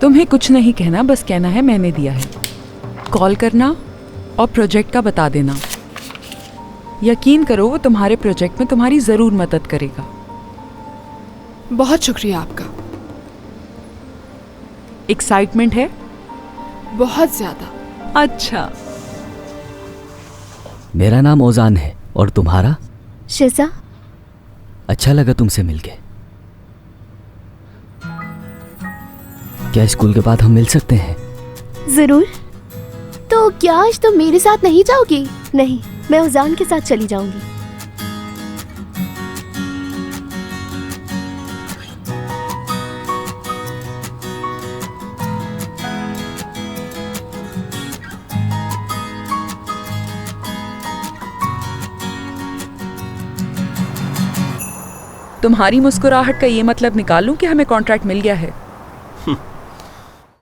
तुम्हें कुछ नहीं कहना, बस कहना है मैंने दिया है। कॉल करना और प्रोजेक्ट का बता देना। यकीन करो वो तुम्हारे प्रोजेक्ट में तुम्हारी जरूर मदद करेगा। बहुत शुक्रिया आपका। एक्साइटमेंट है? बहुत ज्यादा। अच्छा। मेरा नाम ओजान है और तुम्हारा? शिजा। अच्छा लगा तुमसे मिलके। क्या स्कूल के बाद हम मिल सकते हैं? जरूर। तो क्या आज तुम मेरे साथ नहीं जाओगी? नहीं, मैं ओजान के साथ चली जाऊंगी। तुम्हारी मुस्कुराहट का ये मतलब निकालूं कि हमें कॉन्ट्रैक्ट मिल गया है?